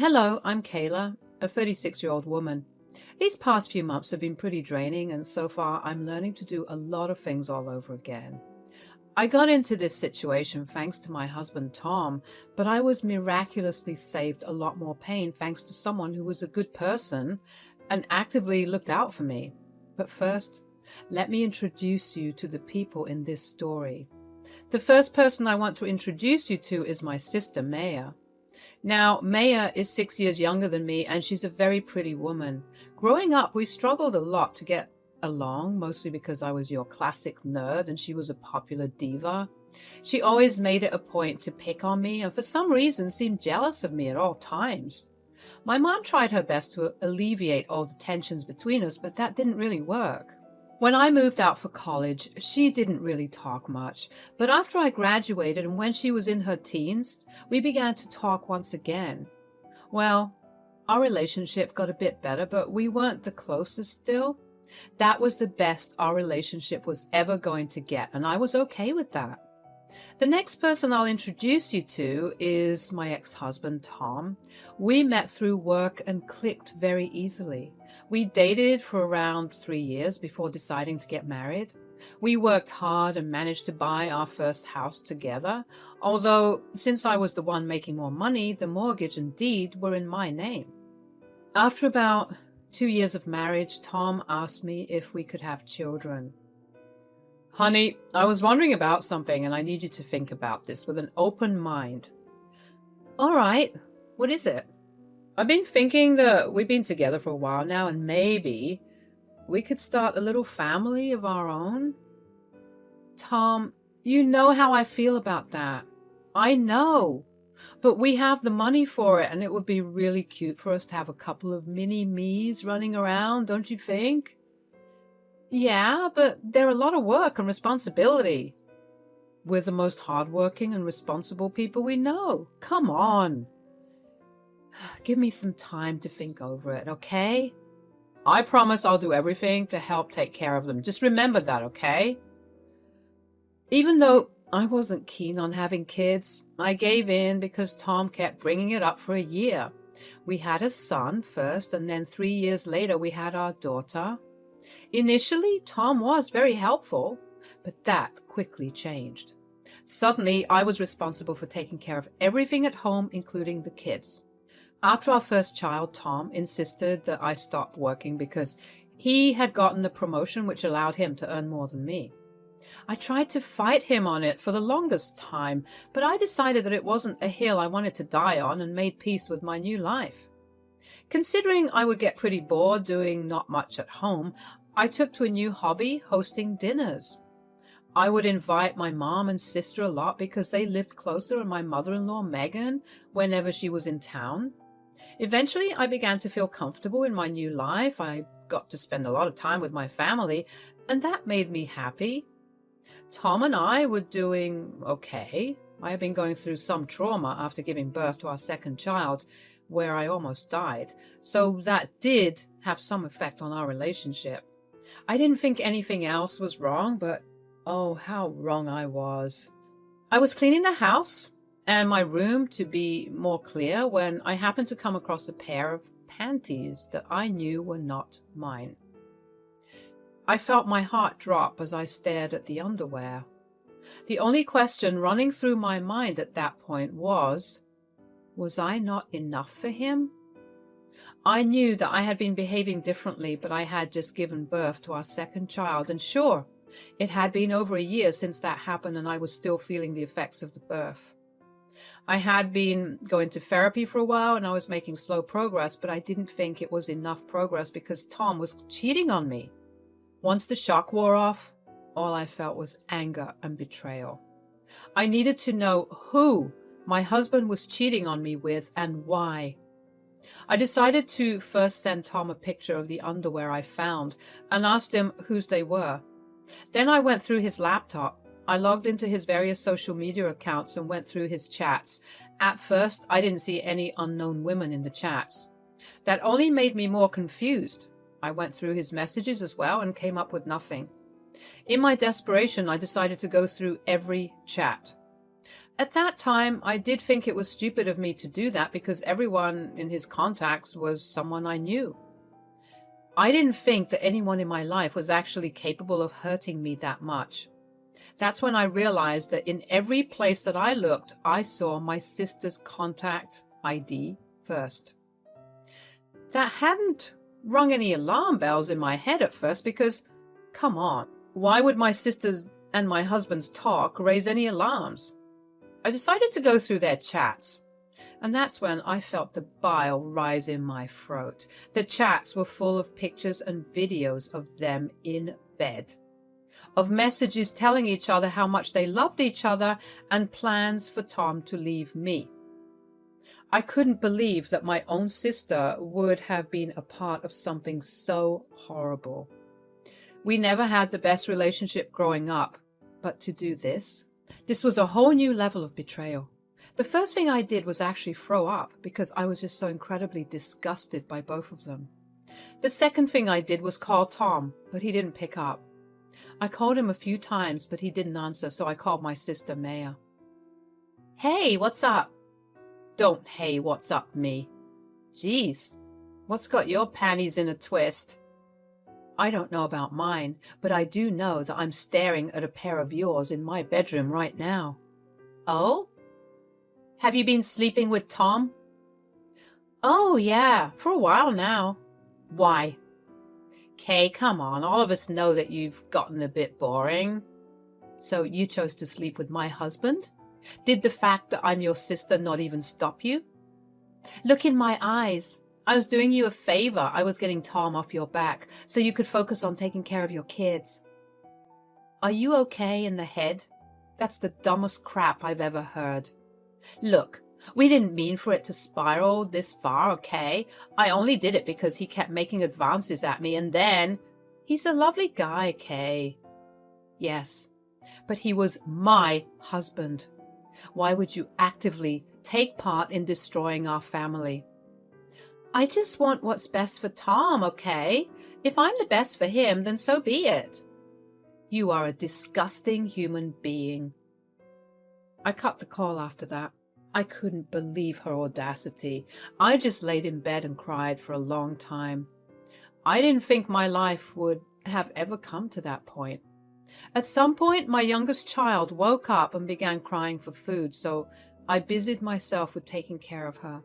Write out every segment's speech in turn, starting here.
Hello, I'm Kayla, a 36-year-old woman. These past few months have been pretty draining, and so far I'm learning to do a lot of things all over again. I got into this situation thanks to my husband Tom, but I was miraculously saved a lot more pain thanks to someone who was a good person and actively looked out for me. But first, let me introduce you to the people in this story. The first person I want to introduce you to is my sister, Maya. Now, Maya is 6 years younger than me, and she's a very pretty woman. Growing up, we struggled a lot to get along, mostly because I was your classic nerd and she was a popular diva. She always made it a point to pick on me and for some reason seemed jealous of me at all times. My mom tried her best to alleviate all the tensions between us, but that didn't really work. When I moved out for college, she didn't really talk much, but after I graduated and when she was in her teens, we began to talk once again. Well, our relationship got a bit better, but we weren't the closest still. That was the best our relationship was ever going to get, and I was okay with that. The next person I'll introduce you to is my ex-husband, Tom. We met through work and clicked very easily. We dated for around 3 years before deciding to get married. We worked hard and managed to buy our first house together, although since I was the one making more money, the mortgage and deed were in my name. After about 2 years of marriage, Tom asked me if we could have children. Honey, I was wondering about something and I need you to think about this with an open mind. All right, what is it? I've been thinking that we've been together for a while now and maybe we could start a little family of our own. Tom, you know how I feel about that. I know, but we have the money for it and it would be really cute for us to have a couple of mini-me's running around, don't you think? Yeah, but they're a lot of work and responsibility. We're the most hardworking and responsible people we know. Come on. Give me some time to think over it, okay? I promise I'll do everything to help take care of them. Just remember that, okay? Even though I wasn't keen on having kids, I gave in because Tom kept bringing it up for a year. We had a son first, and then 3 years later we had our daughter. Initially, Tom was very helpful, but that quickly changed. Suddenly, I was responsible for taking care of everything at home, including the kids. After our first child, Tom insisted that I stop working because he had gotten the promotion which allowed him to earn more than me. I tried to fight him on it for the longest time, but I decided that it wasn't a hill I wanted to die on and made peace with my new life. Considering I would get pretty bored doing not much at home, I took to a new hobby, hosting dinners. I would invite my mom and sister a lot because they lived closer, and my mother-in-law, Megan, whenever she was in town. Eventually, I began to feel comfortable in my new life. I got to spend a lot of time with my family, and that made me happy. Tom and I were doing okay. I had been going through some trauma after giving birth to our second child, where I almost died, so that did have some effect on our relationship. I didn't think anything else was wrong, but oh, how wrong I was. I was cleaning the house and my room to be more clear when I happened to come across a pair of panties that I knew were not mine. I felt my heart drop as I stared at the underwear. The only question running through my mind at that point was I not enough for him? I knew that I had been behaving differently, but I had just given birth to our second child, and sure, it had been over a year since that happened and I was still feeling the effects of the birth. I had been going to therapy for a while and I was making slow progress, but I didn't think it was enough progress because Tom was cheating on me. Once the shock wore off, all I felt was anger and betrayal. I needed to know who my husband was cheating on me with and why. I decided to first send Tom a picture of the underwear I found and asked him whose they were. Then I went through his laptop. I logged into his various social media accounts and went through his chats. At first, I didn't see any unknown women in the chats. That only made me more confused. I went through his messages as well and came up with nothing. In my desperation, I decided to go through every chat. At that time, I did think it was stupid of me to do that because everyone in his contacts was someone I knew. I didn't think that anyone in my life was actually capable of hurting me that much. That's when I realized that in every place that I looked, I saw my sister's contact ID first. That hadn't rung any alarm bells in my head at first because, come on, why would my sister's and my husband's talk raise any alarms? I decided to go through their chats, and that's when I felt the bile rise in my throat. The chats were full of pictures and videos of them in bed, of messages telling each other how much they loved each other and plans for Tom to leave me. I couldn't believe that my own sister would have been a part of something so horrible. We never had the best relationship growing up, but to do this was a whole new level of betrayal. The first thing I did was actually throw up because I was just so incredibly disgusted by both of them. The second thing I did was call Tom, but he didn't pick up. I called him a few times, but he didn't answer, so I called my sister Maya. Hey, what's up? Don't hey, what's up me. Geez, what's got your panties in a twist? I don't know about mine, but I do know that I'm staring at a pair of yours in my bedroom right now. Oh? Have you been sleeping with Tom? Oh, yeah, for a while now. Why? Kay, come on, all of us know that you've gotten a bit boring. So you chose to sleep with my husband? Did the fact that I'm your sister not even stop you? Look in my eyes. I was doing you a favor. I was getting Tom off your back so you could focus on taking care of your kids. Are you okay in the head? That's the dumbest crap I've ever heard. Look, we didn't mean for it to spiral this far, okay? I only did it because he kept making advances at me, and then... He's a lovely guy, Kay. Yes, but he was my husband. Why would you actively take part in destroying our family? I just want what's best for Tom, okay? If I'm the best for him, then so be it. You are a disgusting human being. I cut the call after that. I couldn't believe her audacity. I just laid in bed and cried for a long time. I didn't think my life would have ever come to that point. At some point, my youngest child woke up and began crying for food, so I busied myself with taking care of her.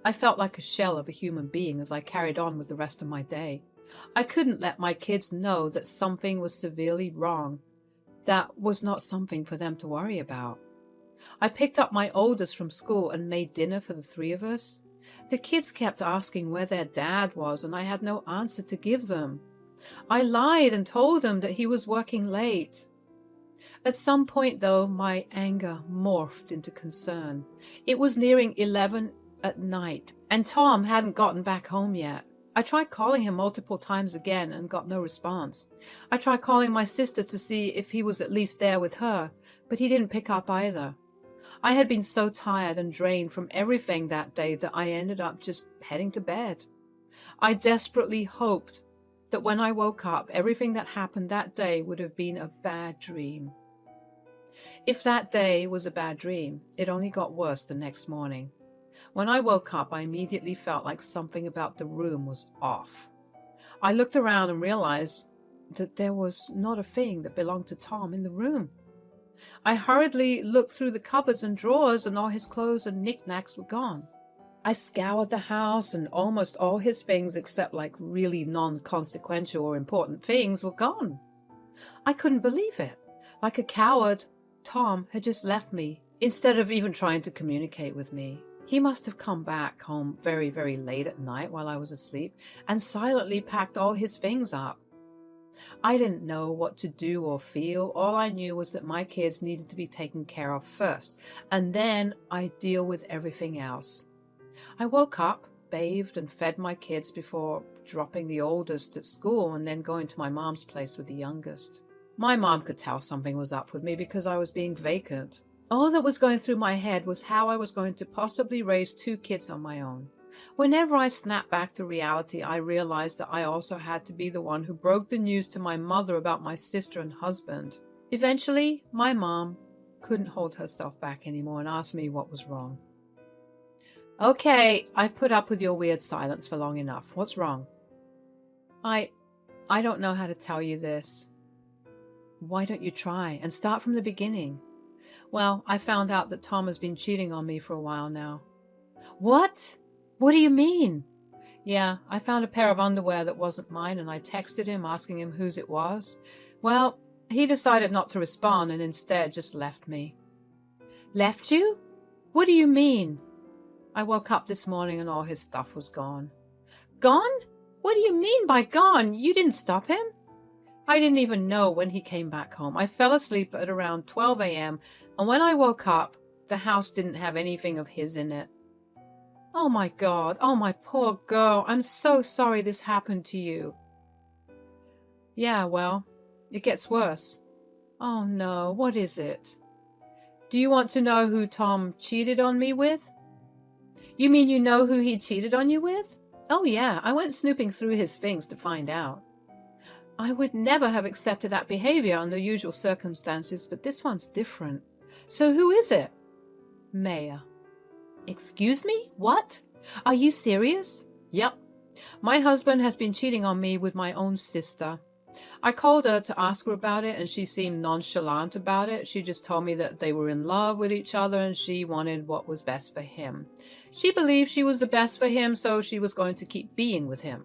I felt like a shell of a human being as I carried on with the rest of my day. I couldn't let my kids know that something was severely wrong. That was not something for them to worry about. I picked up my oldest from school and made dinner for the three of us. The kids kept asking where their dad was, and I had no answer to give them. I lied and told them that he was working late. At some point, though, my anger morphed into concern. It was nearing 11 at night, and Tom hadn't gotten back home yet. I tried calling him multiple times again and got no response. I tried calling my sister to see if he was at least there with her, but he didn't pick up either. I had been so tired and drained from everything that day that I ended up just heading to bed. I desperately hoped that when I woke up, everything that happened that day would have been a bad dream. If that day was a bad dream, it only got worse the next morning. When I woke up, I immediately felt like something about the room was off. I looked around and realized that there was not a thing that belonged to Tom in the room. I hurriedly looked through the cupboards and drawers, and all his clothes and knickknacks were gone. I scoured the house, and almost all his things, except like really non-consequential or important things, were gone. I couldn't believe it. Like a coward, Tom had just left me, instead of even trying to communicate with me. He must have come back home very, very late at night while I was asleep, and silently packed all his things up. I didn't know what to do or feel. All I knew was that my kids needed to be taken care of first, and then I'd deal with everything else. I woke up, bathed, and fed my kids before dropping the oldest at school and then going to my mom's place with the youngest. My mom could tell something was up with me because I was being vacant. All that was going through my head was how I was going to possibly raise 2 kids on my own. Whenever I snapped back to reality, I realized that I also had to be the one who broke the news to my mother about my sister and husband. Eventually, my mom couldn't hold herself back anymore and asked me what was wrong. Okay, I've put up with your weird silence for long enough. What's wrong? I don't know how to tell you this. Why don't you try and start from the beginning? Well, I found out that Tom has been cheating on me for a while now. What? What do you mean? Yeah, I found a pair of underwear that wasn't mine and I texted him asking him whose it was. Well, he decided not to respond and instead just left me. Left you? What do you mean? I woke up this morning and all his stuff was gone. Gone? What do you mean by gone? You didn't stop him? I didn't even know when he came back home. I fell asleep at around 12 a.m. and when I woke up, the house didn't have anything of his in it. Oh my God, oh my poor girl, I'm so sorry this happened to you. Yeah, well, it gets worse. Oh no, what is it? Do you want to know who Tom cheated on me with? You mean you know who he cheated on you with? Oh yeah, I went snooping through his things to find out. I would never have accepted that behavior under usual circumstances, but this one's different. So who is it? Maya. Excuse me? What? Are you serious? Yep. My husband has been cheating on me with my own sister. I called her to ask her about it and she seemed nonchalant about it. She just told me that they were in love with each other and she wanted what was best for him. She believed she was the best for him, so she was going to keep being with him.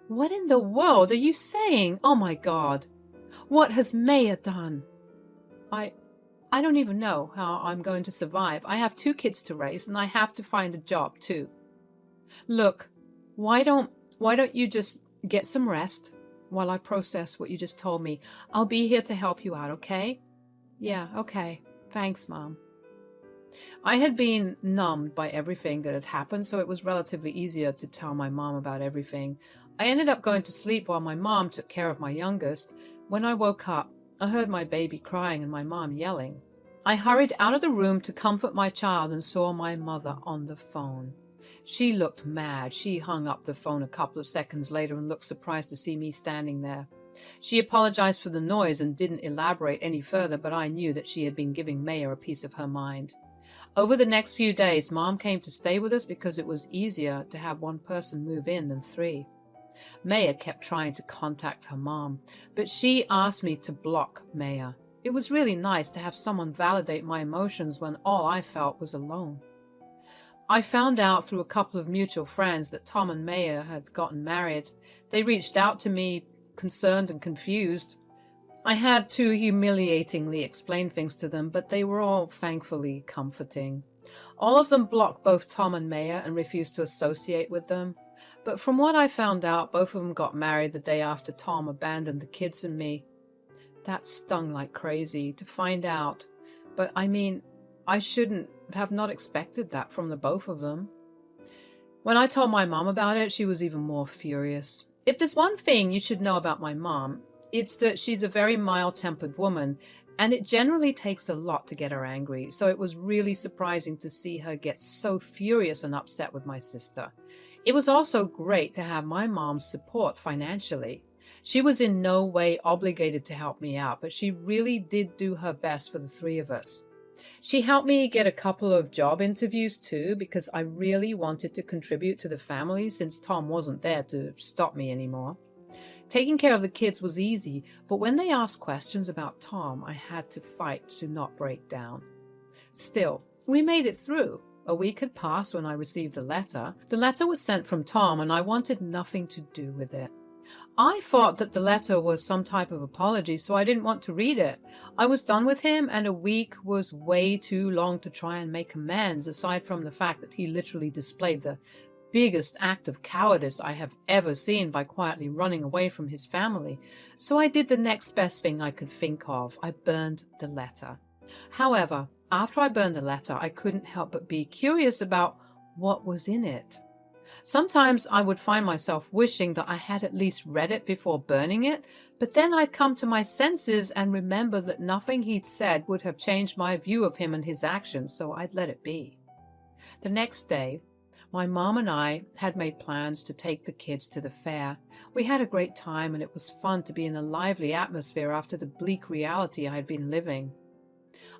What in the world are you saying? Oh my God. What has Maya done? I don't even know how I'm going to survive. I have 2 kids to raise and I have to find a job too. Look, why don't you just get some rest while I process what you just told me? I'll be here to help you out, okay? Yeah, okay. Thanks, Mom. I had been numbed by everything that had happened, so it was relatively easier to tell my mom about everything. I ended up going to sleep while my mom took care of my youngest. When I woke up, I heard my baby crying and my mom yelling. I hurried out of the room to comfort my child and saw my mother on the phone. She looked mad. She hung up the phone a couple of seconds later and looked surprised to see me standing there. She apologized for the noise and didn't elaborate any further, but I knew that she had been giving Maya a piece of her mind. Over the next few days, Mom came to stay with us because it was easier to have one person move in than 3. Maya kept trying to contact her mom, but she asked me to block Maya. It was really nice to have someone validate my emotions when all I felt was alone. I found out through a couple of mutual friends that Tom and Maya had gotten married. They reached out to me, concerned and confused. I had to humiliatingly explain things to them, but they were all thankfully comforting. All of them blocked both Tom and Maya and refused to associate with them. But from what I found out, both of them got married the day after Tom abandoned the kids and me. That stung like crazy to find out. But I mean, I shouldn't have not expected that from the both of them. When I told my mom about it, she was even more furious. If there's one thing you should know about my mom, it's that she's a very mild-tempered woman, and it generally takes a lot to get her angry, so it was really surprising to see her get so furious and upset with my sister. It was also great to have my mom's support financially. She was in no way obligated to help me out, but she really did do her best for the 3 of us. She helped me get a couple of job interviews too, because I really wanted to contribute to the family since Tom wasn't there to stop me anymore. Taking care of the kids was easy, but when they asked questions about Tom, I had to fight to not break down. Still, we made it through. A week had passed when I received the letter. The letter was sent from Tom, and I wanted nothing to do with it. I thought that the letter was some type of apology, so I didn't want to read it. I was done with him, and a week was way too long to try and make amends, aside from the fact that he literally displayed the biggest act of cowardice I have ever seen by quietly running away from his family. So I did the next best thing I could think of. I burned the letter. However, after I burned the letter, I couldn't help but be curious about what was in it. Sometimes I would find myself wishing that I had at least read it before burning it, but then I'd come to my senses and remember that nothing he'd said would have changed my view of him and his actions, so I'd let it be. The next day, my mom and I had made plans to take the kids to the fair. We had a great time, and it was fun to be in a lively atmosphere after the bleak reality I had been living.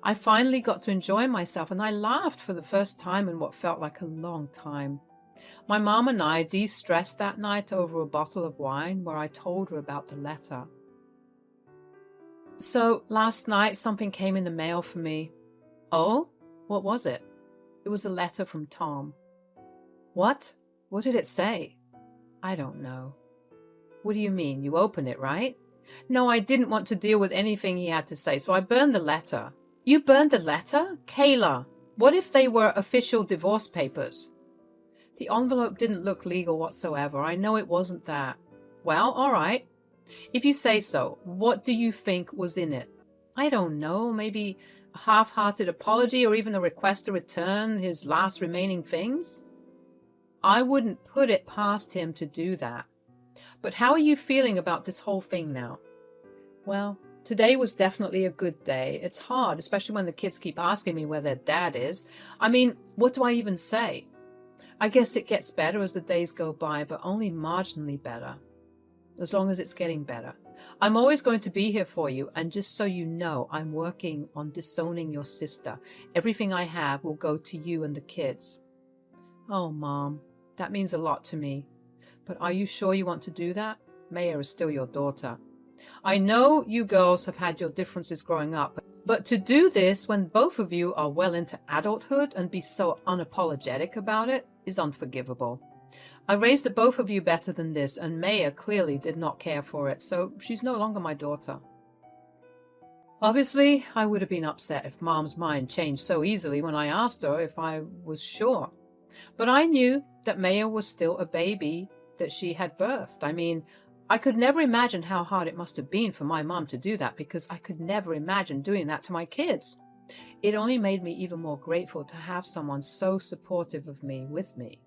I finally got to enjoy myself, and I laughed for the first time in what felt like a long time. My mom and I de-stressed that night over a bottle of wine where I told her about the letter. So last night something came in the mail for me. Oh? What was it? It was a letter from Tom. What? What did it say? I don't know. What do you mean? You opened it, right? No, I didn't want to deal with anything he had to say, so I burned the letter. You burned the letter? Kayla, what if they were official divorce papers? The envelope didn't look legal whatsoever. I know it wasn't that. Well, all right. If you say so, what do you think was in it? I don't know, maybe a half-hearted apology or even a request to return his last remaining things? I wouldn't put it past him to do that. But how are you feeling about this whole thing now? Well, today was definitely a good day. It's hard, especially when the kids keep asking me where their dad is. I mean, what do I even say? I guess it gets better as the days go by, but only marginally better. As long as it's getting better. I'm always going to be here for you, and just so you know, I'm working on disowning your sister. Everything I have will go to you and the kids. Oh, Mom, that means a lot to me. But are you sure you want to do that? Maya is still your daughter. I know you girls have had your differences growing up, but to do this when both of you are well into adulthood and be so unapologetic about it is unforgivable. I raised the both of you better than this, and Maya clearly did not care for it, so she's no longer my daughter. Obviously, I would have been upset if Mom's mind changed so easily when I asked her if I was sure. But I knew that Maya was still a baby that she had birthed. I mean, I could never imagine how hard it must have been for my mom to do that, because I could never imagine doing that to my kids. It only made me even more grateful to have someone so supportive of me with me.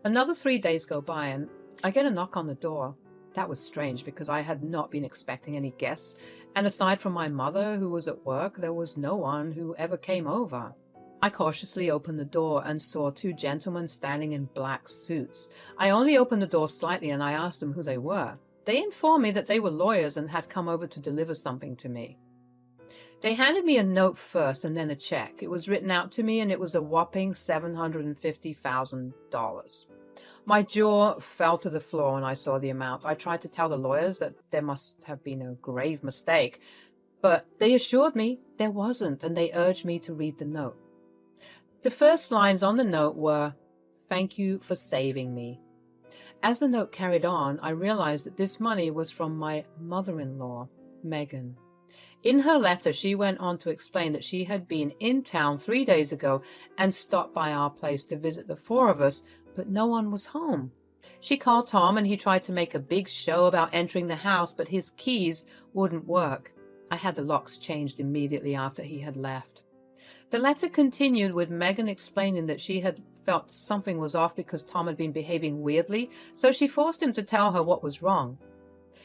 Another 3 days go by and I get a knock on the door. That was strange because I had not been expecting any guests, and aside from my mother who was at work, there was no one who ever came over. I cautiously opened the door and saw two gentlemen standing in black suits. I only opened the door slightly and I asked them who they were. They informed me that they were lawyers and had come over to deliver something to me. They handed me a note first and then a check. It was written out to me and it was a whopping $750,000. My jaw fell to the floor when I saw the amount. I tried to tell the lawyers that there must have been a grave mistake, but they assured me there wasn't, and they urged me to read the note. The first lines on the note were, "Thank you for saving me." As the note carried on, I realized that this money was from my mother-in-law, Megan. In her letter, she went on to explain that she had been in town 3 days ago and stopped by our place to visit the four of us, but no one was home. She called Tom and he tried to make a big show about entering the house, but his keys wouldn't work. I had the locks changed immediately after he had left. The letter continued with Megan explaining that she had felt something was off because Tom had been behaving weirdly, so she forced him to tell her what was wrong.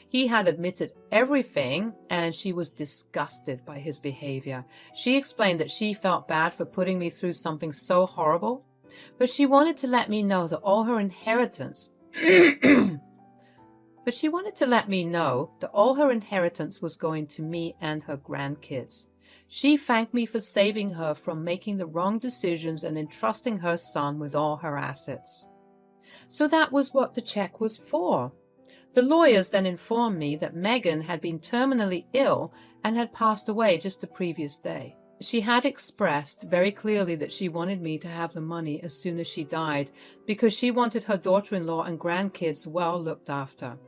He had admitted everything, and she was disgusted by his behavior. She explained that she felt bad for putting me through something so horrible, but she wanted to let me know that all her inheritance was going to me and her grandkids. She thanked me for saving her from making the wrong decisions and entrusting her son with all her assets. So that was what the check was for. The lawyers then informed me that Megan had been terminally ill and had passed away just the previous day. She had expressed very clearly that she wanted me to have the money as soon as she died because she wanted her daughter-in-law and grandkids well looked after.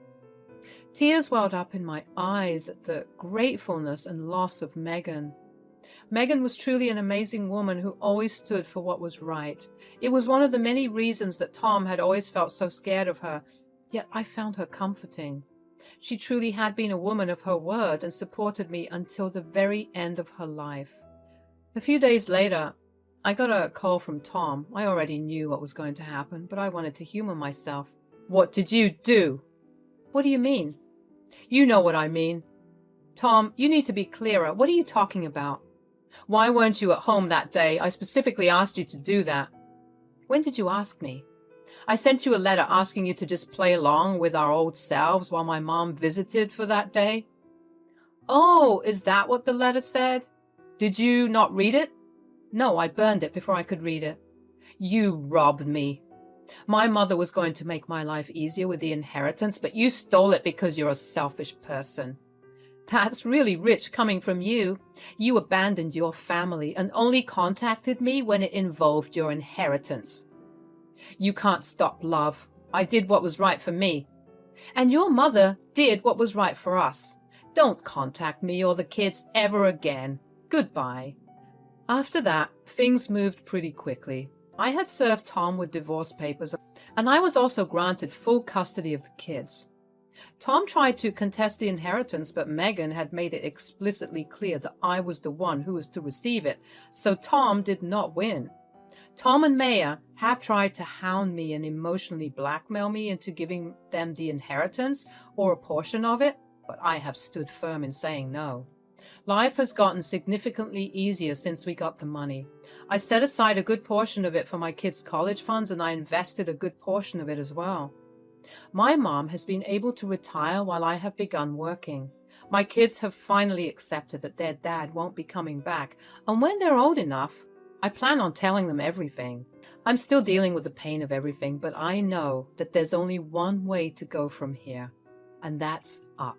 Tears welled up in my eyes at the gratefulness and loss of Megan. Megan was truly an amazing woman who always stood for what was right. It was one of the many reasons that Tom had always felt so scared of her, yet I found her comforting. She truly had been a woman of her word and supported me until the very end of her life. A few days later, I got a call from Tom. I already knew what was going to happen, but I wanted to humor myself. "What did you do?" "What do you mean?" "You know what I mean." "Tom, you need to be clearer. What are you talking about?" "Why weren't you at home that day? I specifically asked you to do that." "When did you ask me?" "I sent you a letter asking you to just play along with our old selves while my mom visited for that day." "Oh, is that what the letter said?" Did you not read it? No, I burned it before I could read it. You robbed me. My mother was going to make my life easier with the inheritance, but you stole it because you're a selfish person. That's really rich coming from you. You abandoned your family and only contacted me when it involved your inheritance. You can't stop love. I did what was right for me. And your mother did what was right for us. Don't contact me or the kids ever again. Goodbye. After that, things moved pretty quickly. I had served Tom with divorce papers, and I was also granted full custody of the kids. Tom tried to contest the inheritance, but Megan had made it explicitly clear that I was the one who was to receive it, so Tom did not win. Tom and Maya have tried to hound me and emotionally blackmail me into giving them the inheritance or a portion of it, but I have stood firm in saying no. Life has gotten significantly easier since we got the money. I set aside a good portion of it for my kids' college funds, and I invested a good portion of it as well. My mom has been able to retire while I have begun working. My kids have finally accepted that their dad won't be coming back, and when they're old enough, I plan on telling them everything. I'm still dealing with the pain of everything, but I know that there's only one way to go from here, and that's up.